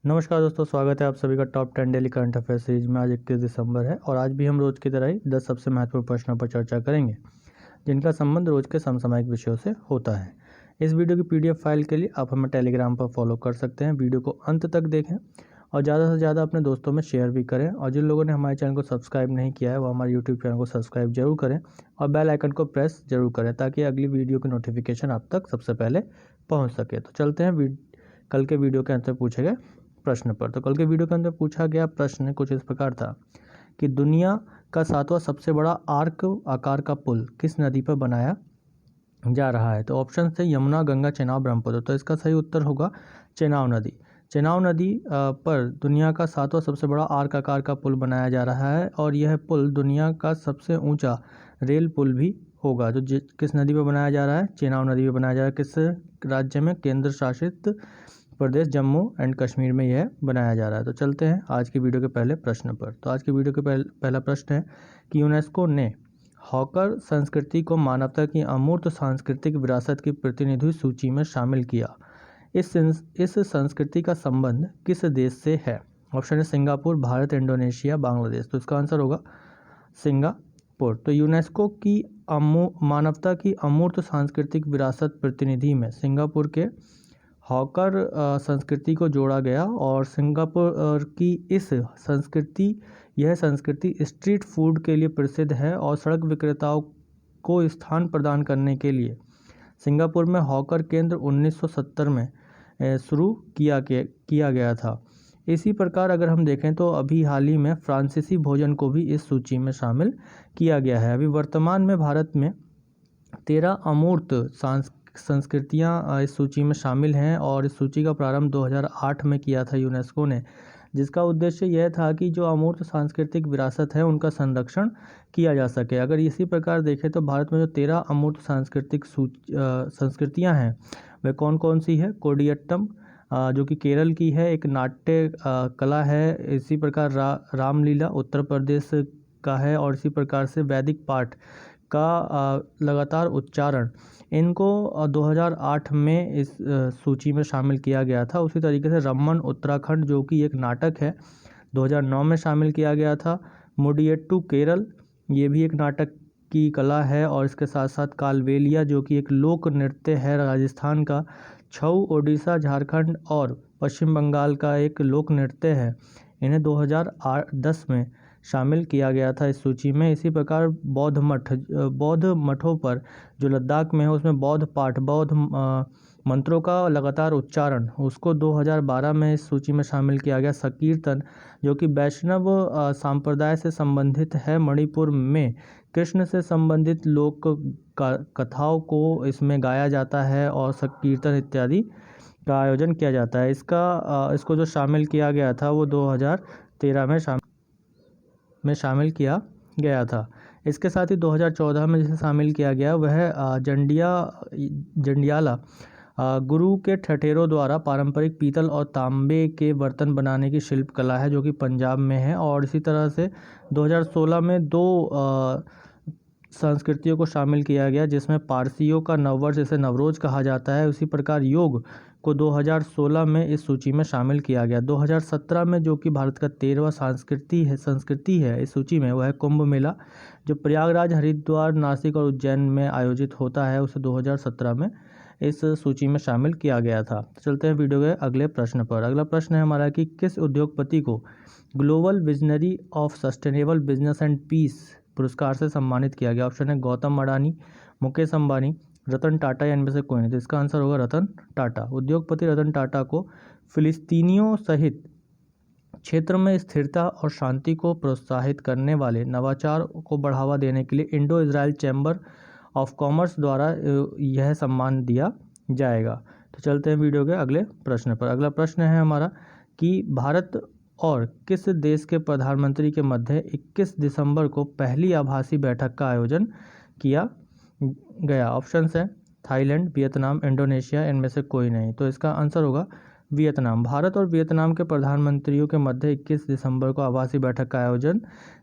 नमस्कार दोस्तों, स्वागत है आप सभी का top 10 daily current affair series में। आज 21 दिसंबर है और आज भी हम रोज की तरह ही 10 सबसे महत्वपूर्ण प्रश्नों पर चर्चा करेंगे जिनका संबंध रोज के समसामयिक विषयों से होता है। इस वीडियो की पीडीएफ फाइल के लिए आप हमें टेलीग्राम पर फॉलो कर सकते हैं। वीडियो को अंत तक देखें और ज़्यादा से ज़्यादा अपने दोस्तों में शेयर भी करें। और जिन लोगों ने हमारे चैनल को सब्सक्राइब नहीं किया है वो हमारे यूट्यूब चैनल को सब्सक्राइब जरूर करें और बेल आइकन को प्रेस जरूर करें ताकि अगली वीडियो की नोटिफिकेशन आप तक सबसे पहले पहुँच सके। तो चलते हैं कल के वीडियो के अंत में पूछे गए प्रश्न पर। तो कल के वीडियो के अंदर पूछा गया प्रश्न कुछ इस प्रकार था कि दुनिया का 7वां सबसे बड़ा आर्क आकार का पुल किस नदी पर बनाया जा रहा है। तो ऑप्शन थे यमुना, गंगा, चेनाब, ब्रह्मपुत्र। तो इसका सही उत्तर होगा चेनाब नदी। चेनाब नदी पर दुनिया का 7वां सबसे बड़ा आर्क आकार का पुल बनाया जा रहा है और यह पुल दुनिया का सबसे ऊंचा रेल पुल भी होगा। जो किस नदी पर बनाया जा रहा है? चेनाब नदी पर बनाया जा रहा है। किस राज्य में? केंद्र शासित प्रदेश जम्मू एंड कश्मीर में यह बनाया जा रहा है। तो चलते हैं आज की वीडियो के पहले प्रश्न पर। तो आज की वीडियो के पहला प्रश्न है कि यूनेस्को ने हॉकर संस्कृति को मानवता की अमूर्त सांस्कृतिक विरासत की प्रतिनिधि सूची में शामिल किया। इस संस्कृति का संबंध किस देश से है? ऑप्शन है सिंगापुर, भारत, इंडोनेशिया, बांग्लादेश। तो इसका आंसर होगा सिंगापुर। तो यूनेस्को की मानवता की अमूर्त सांस्कृतिक विरासत प्रतिनिधि में सिंगापुर के हॉकर संस्कृति को जोड़ा गया और सिंगापुर की यह संस्कृति स्ट्रीट फूड के लिए प्रसिद्ध है और सड़क विक्रेताओं को स्थान प्रदान करने के लिए सिंगापुर में हॉकर केंद्र 1970 में शुरू किया गया था। इसी प्रकार अगर हम देखें तो अभी हाल ही में फ्रांसीसी भोजन को भी इस सूची में शामिल किया गया है। अभी वर्तमान में भारत में 13 अमूर्त संस्कृतियां इस सूची में शामिल हैं और इस सूची का प्रारंभ 2008 में किया था यूनेस्को ने, जिसका उद्देश्य यह था कि जो अमूर्त सांस्कृतिक विरासत है उनका संरक्षण किया जा सके। अगर इसी प्रकार देखें तो भारत में जो 13 अमूर्त सांस्कृतिक संस्कृतियां हैं वे कौन कौन सी है? कोडियट्टम जो कि केरल की है, एक नाट्य कला है। इसी प्रकार रामलीला उत्तर प्रदेश का है और इसी प्रकार से वैदिक पाठ का लगातार उच्चारण, इनको 2008 में इस सूची में शामिल किया गया था। उसी तरीके से रम्मन उत्तराखंड जो कि एक नाटक है 2009 में शामिल किया गया था। मुडियट्टू केरल ये भी एक नाटक की कला है और इसके साथ साथ कालबेलिया जो कि एक लोक नृत्य है राजस्थान का। छऊ ओडिशा, झारखंड और पश्चिम बंगाल का एक लोक नृत्य है। इन्हें 2010 में शामिल किया गया था इस सूची में। इसी प्रकार बौद्ध मठों पर जो लद्दाख में है उसमें बौद्ध पाठ, बौद्ध मंत्रों का लगातार उच्चारण, उसको 2012 में इस सूची में शामिल किया गया। संकीर्तन जो कि वैष्णव संप्रदाय से संबंधित है, मणिपुर में कृष्ण से संबंधित लोक कथाओं को इसमें गाया जाता है और संकीर्तन इत्यादि का आयोजन किया जाता है। इसको जो शामिल किया गया था वो 2013 में शामिल किया गया था। इसके साथ ही 2014 में जिसे शामिल किया गया वह जंडियाला गुरु के ठठेरों द्वारा पारंपरिक पीतल और तांबे के बर्तन बनाने की शिल्प कला है जो कि पंजाब में है। और इसी तरह से 2016 में दो संस्कृतियों को शामिल किया गया जिसमें पारसियों का नववर्ष, जिसे नवरोज कहा जाता है। उसी प्रकार योग को 2016 में इस सूची में शामिल किया गया। 2017 में जो कि भारत का 13वां संस्कृति है इस सूची में, वह है कुंभ मेला जो प्रयागराज, हरिद्वार, नासिक और उज्जैन में आयोजित होता है। उसे 2017 में इस सूची में शामिल किया गया था। चलते हैं वीडियो के अगले प्रश्न पर। अगला प्रश्न है हमारा कि किस उद्योगपति को global visionary of sustainable business and peace पुरस्कार से सम्मानित किया गया? ऑप्शन है गौतम अडानी, मुकेश अंबानी, रतन टाटा या इनमें से कोई नहीं। तो इसका आंसर होगा रतन टाटा। उद्योगपति रतन टाटा को फिलिस्तीनियों सहित क्षेत्र में स्थिरता और शांति को प्रोत्साहित करने वाले नवाचार को बढ़ावा देने के लिए Indo Israel chamber of commerce द्वारा यह सम्मान दिया जाएगा। तो चलते हैं वीडियो के अगले प्रश्न पर। अगला प्रश्न है हमारा कि भारत और किस देश के प्रधानमंत्री के मध्य 21 दिसंबर को पहली आभासी बैठक का आयोजन किया गया? ऑप्शंस हैं थाईलैंड, वियतनाम, इंडोनेशिया, इनमें से कोई नहीं। तो इसका आंसर होगा वियतनाम। भारत और वियतनाम के प्रधानमंत्रियों के मध्य 21 दिसंबर को आभासी बैठक का आयोजन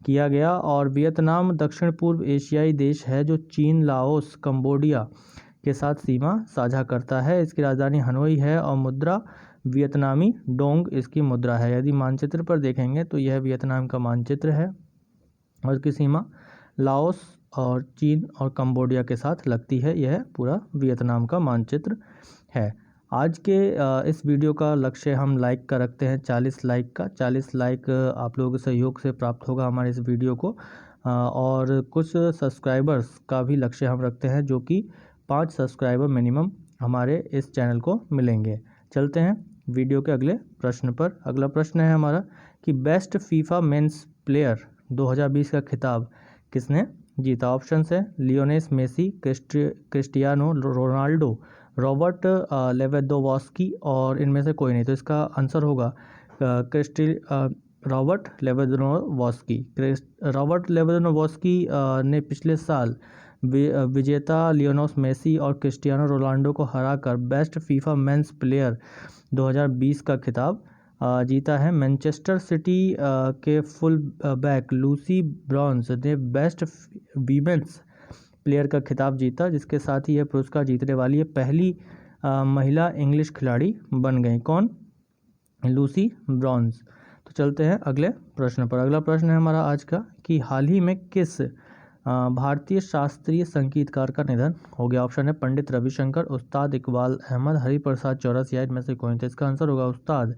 किया गया। और वियतनाम दक्षिण पूर्व एशियाई देश है जो चीन, लाओस, कंबोडिया के साथ सीमा साझा करता है। इसकी राजधानी हनोई है और मुद्रा वियतनामी डोंग इसकी मुद्रा है। यदि मानचित्र पर देखेंगे तो यह वियतनाम का मानचित्र है और इसकी सीमा लाओस और चीन और कंबोडिया के साथ लगती है। यह पूरा वियतनाम का मानचित्र है। आज के इस वीडियो का लक्ष्य हम लाइक का रखते हैं 40 लाइक का। 40 लाइक आप लोगों के सहयोग से प्राप्त होगा हमारे इस वीडियो को, और कुछ सब्सक्राइबर्स का भी लक्ष्य हम रखते हैं, जो कि 5 सब्सक्राइबर मिनिमम हमारे इस चैनल को मिलेंगे। चलते हैं वीडियो के अगले प्रश्न पर। अगला प्रश्न है हमारा कि बेस्ट फीफा मेंस प्लेयर 2020 का खिताब किसने जीता। ऑप्शन है Lionel Messi, Cristiano Ronaldo, Robert Lewandowski और इनमें से कोई नहीं। तो इसका आंसर होगा रॉबर्ट लेवेंडोव्स्की। रॉबर्ट लेवेंडोव्स्की ने पिछले साल विजेता लियोनेल मेसी और क्रिस्टियानो रोनाल्डो को हराकर बेस्ट फीफा मेंस प्लेयर 2020 का खिताब जीता है। मैनचेस्टर सिटी के फुल बैक लूसी ब्रॉन्स ने बेस्ट वीमेंस प्लेयर का खिताब जीता, जिसके साथ ही यह पुरस्कार जीतने वाली है पहली महिला इंग्लिश खिलाड़ी बन गई। कौन? Lucy Bronze. तो चलते हैं अगले प्रश्न पर। अगला प्रश्न है हमारा आज का कि हाल ही में किस भारतीय शास्त्रीय संगीतकार का निधन हो गया। ऑप्शन है पंडित रविशंकर, उस्ताद इकबाल अहमद, हरिप्रसाद चौरसिया, इनमें से कोई। तो इसका आंसर होगा उस्ताद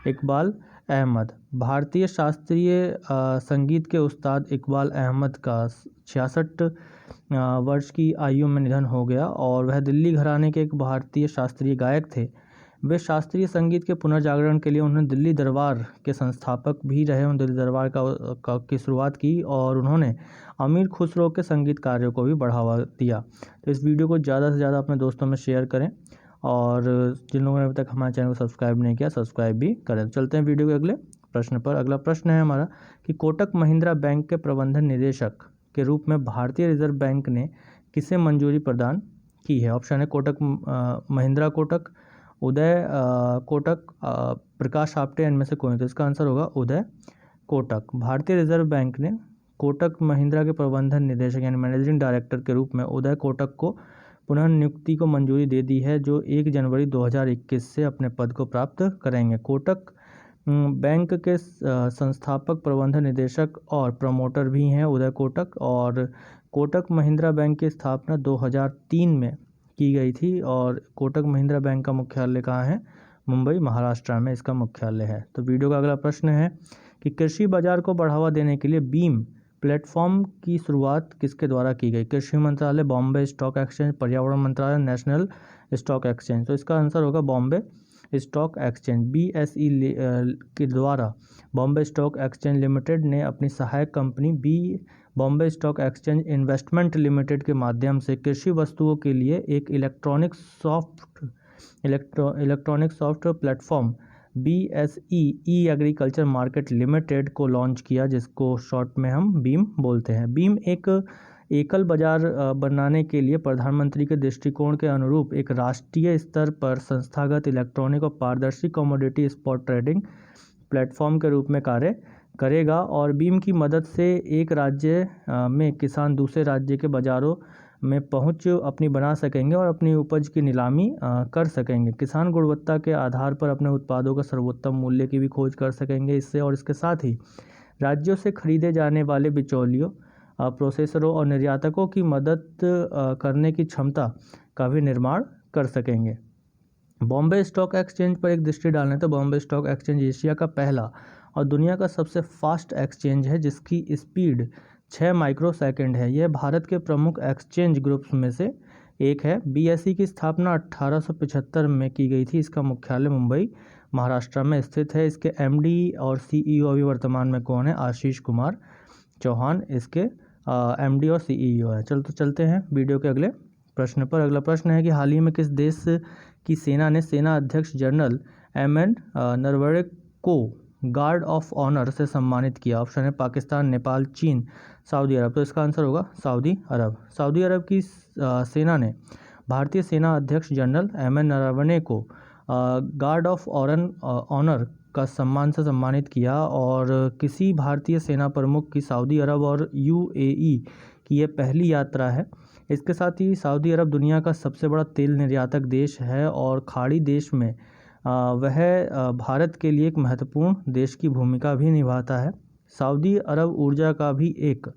इकबाल अहमद। भारतीय शास्त्रीय संगीत के उस्ताद इकबाल अहमद का 66 वर्ष की आयु में निधन हो गया और वह दिल्ली घराने के एक भारतीय शास्त्रीय गायक थे। वे शास्त्रीय संगीत के पुनर्जागरण के लिए उन्होंने दिल्ली दरबार के संस्थापक भी रहे। उन्होंने दिल्ली दरबार की शुरुआत की और उन्होंने अमीर खुसरो के संगीत कार्यों को भी बढ़ावा दिया। तो इस वीडियो को ज़्यादा से ज़्यादा अपने दोस्तों में शेयर करें और जिन लोगों ने अभी तक हमारे चैनल को सब्सक्राइब नहीं किया सब्सक्राइब भी करें। चलते हैं वीडियो के अगले प्रश्न पर। अगला प्रश्न है हमारा कि कोटक महिंद्रा बैंक के प्रबंधन निदेशक के रूप में भारतीय रिजर्व बैंक ने किसे मंजूरी प्रदान की है। ऑप्शन है कोटक महिंद्रा कोटक, उदय कोटक, प्रकाश आप्टे, इनमें से कोई। तो इसका आंसर होगा उदय कोटक। भारतीय रिजर्व बैंक ने कोटक महिंद्रा के प्रबंधन निदेशक यानी मैनेजिंग डायरेक्टर के रूप में उदय कोटक को पुनः नियुक्ति को मंजूरी दे दी है, जो 1 जनवरी 2021 से अपने पद को प्राप्त करेंगे। कोटक बैंक के संस्थापक, प्रबंधन निदेशक और प्रमोटर भी हैं उदय कोटक, और कोटक महिंद्रा बैंक की स्थापना 2003 में की गई थी और कोटक महिंद्रा बैंक का मुख्यालय कहाँ है? मुंबई, महाराष्ट्र में इसका मुख्यालय है। तो वीडियो का अगला प्रश्न है कि कृषि बाजार को बढ़ावा देने के लिए बीम प्लेटफॉर्म की शुरुआत किसके द्वारा की गई। कृषि मंत्रालय, बॉम्बे स्टॉक एक्सचेंज, पर्यावरण मंत्रालय, नेशनल स्टॉक एक्सचेंज। तो इसका आंसर होगा बॉम्बे स्टॉक एक्सचेंज। BSE के द्वारा बॉम्बे स्टॉक एक्सचेंज लिमिटेड ने अपनी सहायक company Bombay stock exchange investment limited के माध्यम से कृषि वस्तुओं के लिए एक इलेक्ट्रॉनिक सॉफ्ट प्लेटफॉर्म BSE ई एग्रीकल्चर मार्केट लिमिटेड को लॉन्च किया, जिसको शॉर्ट में हम बीम बोलते हैं। बीम एक एकल बाजार बनाने के लिए प्रधानमंत्री के दृष्टिकोण के अनुरूप एक राष्ट्रीय स्तर पर संस्थागत इलेक्ट्रॉनिक और पारदर्शी कमोडिटी स्पॉट ट्रेडिंग प्लेटफॉर्म के रूप में कार्य करेगा और बीम की मदद से एक राज्य में किसान दूसरे राज्य के बाज़ारों में पहुंच अपनी बना सकेंगे और अपनी उपज की नीलामी कर सकेंगे। किसान गुणवत्ता के आधार पर अपने उत्पादों का सर्वोत्तम मूल्य की भी खोज कर सकेंगे इससे, और इसके साथ ही राज्यों से खरीदे जाने वाले बिचौलियों, प्रोसेसरों और निर्यातकों की मदद करने की क्षमता का भी निर्माण कर सकेंगे। बॉम्बे स्टॉक एक्सचेंज पर एक दृष्टि डालने तो बॉम्बे स्टॉक एक्सचेंज एशिया का पहला और दुनिया का सबसे फास्ट एक्सचेंज है, जिसकी स्पीड 6 माइक्रोसेकंड है। यह भारत के प्रमुख एक्सचेंज ग्रुप्स में से एक है। BSE की स्थापना 1875 में की गई थी। इसका मुख्यालय मुंबई, महाराष्ट्र में स्थित है। इसके MD और CEO अभी वर्तमान में कौन है? आशीष कुमार चौहान इसके MD और CEO है। चलते हैं वीडियो के अगले प्रश्न पर। अगला प्रश्न है कि हाल ही में किस देश की सेना ने सेना अध्यक्ष जनरल MN नरवणे को गार्ड ऑफ ऑनर से सम्मानित किया। ऑप्शन है पाकिस्तान, नेपाल, चीन, सऊदी अरब। तो इसका आंसर होगा सऊदी अरब। सऊदी अरब की सेना ने भारतीय सेना अध्यक्ष जनरल MN नरवणे को गार्ड ऑफ ऑनर का सम्मान से सम्मानित किया और किसी भारतीय सेना प्रमुख की सऊदी अरब और UAE की यह पहली यात्रा है। इसके साथ ही सऊदी अरब दुनिया का सबसे बड़ा तेल निर्यातक देश है और खाड़ी देश में वह भारत के लिए एक महत्वपूर्ण देश की भूमिका भी निभाता है। सऊदी अरब ऊर्जा का भी एक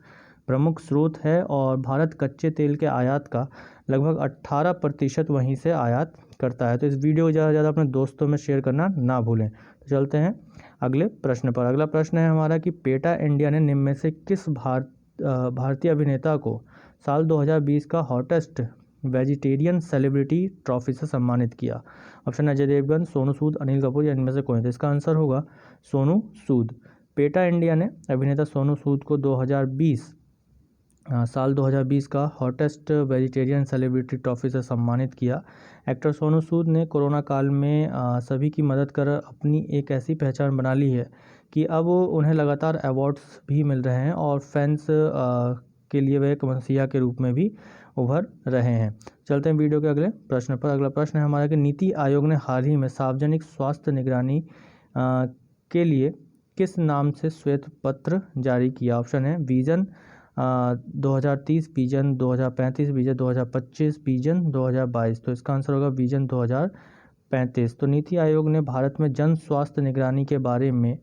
प्रमुख स्रोत है और भारत कच्चे तेल के आयात का लगभग 18% वहीं से आयात करता है। तो इस वीडियो को ज़्यादा से ज़्यादा अपने दोस्तों में शेयर करना ना भूलें। तो चलते हैं अगले प्रश्न पर। अगला प्रश्न है हमारा कि पेटा इंडिया ने निम्न में से किस भारतीय अभिनेता को साल 2020 का हॉटेस्ट वेजिटेरियन सेलिब्रिटी ट्रॉफी से सम्मानित किया? ऑप्शन अजय देवगन, सोनू सूद, अनिल कपूर या इनमें से कोई? तो इसका आंसर होगा सोनू सूद। पेटा इंडिया ने अभिनेता सोनू सूद को साल 2020 का हॉटेस्ट वेजिटेरियन सेलिब्रिटी ट्रॉफी से सम्मानित किया। एक्टर सोनू सूद ने कोरोना काल में सभी की मदद कर अपनी एक ऐसी पहचान बना ली है कि अब उन्हें लगातार अवार्ड्स भी मिल रहे हैं और फैंस के लिए वे एक मसीहा के रूप में भी उभर रहे हैं। चलते हैं वीडियो के अगले प्रश्न पर। अगला प्रश्न है हमारा कि नीति आयोग ने हाल ही में सार्वजनिक स्वास्थ्य निगरानी के लिए किस नाम से श्वेत पत्र जारी किया? ऑप्शन है विजन 2030, विजन 2035, विजन 2025, विजन 2022। तो इसका आंसर होगा विजन 2035। तो नीति आयोग ने भारत में जन स्वास्थ्य निगरानी के बारे में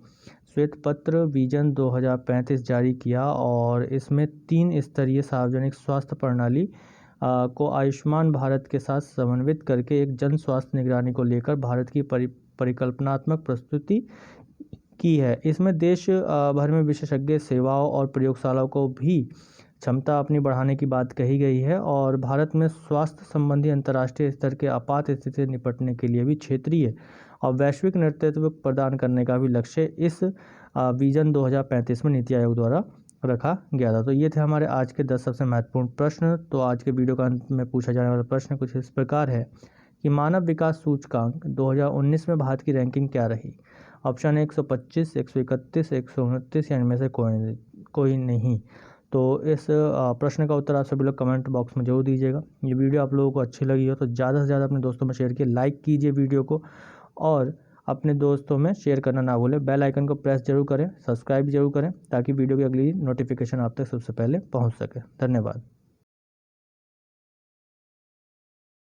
श्वेत पत्र विजन 2035 जारी किया और इसमें 3 स्तरीय सार्वजनिक स्वास्थ्य प्रणाली को आयुष्मान भारत के साथ समन्वित करके एक जन स्वास्थ्य निगरानी को लेकर भारत की परिकल्पनात्मक प्रस्तुति की है। इसमें देश भर में विशेषज्ञ सेवाओं और प्रयोगशालाओं को भी क्षमता अपनी बढ़ाने की बात कही गई है और भारत में स्वास्थ्य संबंधी अंतर्राष्ट्रीय स्तर के आपात स्थिति से निपटने के लिए भी क्षेत्रीय और वैश्विक नेतृत्व प्रदान करने का भी लक्ष्य इस विजन 2035 में नीति आयोग द्वारा रखा गया था। तो ये थे हमारे आज के 10 सबसे महत्वपूर्ण प्रश्न। तो आज के वीडियो का अंत में पूछा जाने वाला प्रश्न कुछ इस प्रकार है कि मानव विकास सूचकांक 2019 में भारत की रैंकिंग क्या रही? ऑप्शन है 125, 131, 129 या इनमें से कोई नहीं। तो इस प्रश्न का उत्तर आप सभी लोग कमेंट बॉक्स में जरूर दीजिएगा। ये वीडियो आप लोगों को अच्छी लगी हो तो ज़्यादा से ज़्यादा अपने दोस्तों में शेयर कीजिए, लाइक कीजिए वीडियो को और अपने दोस्तों में शेयर करना ना भूलें। बेल आइकन को प्रेस जरूर करें, सब्सक्राइब जरूर करें ताकि वीडियो की अगली नोटिफिकेशन आप तक सबसे पहले पहुँच सके। धन्यवाद।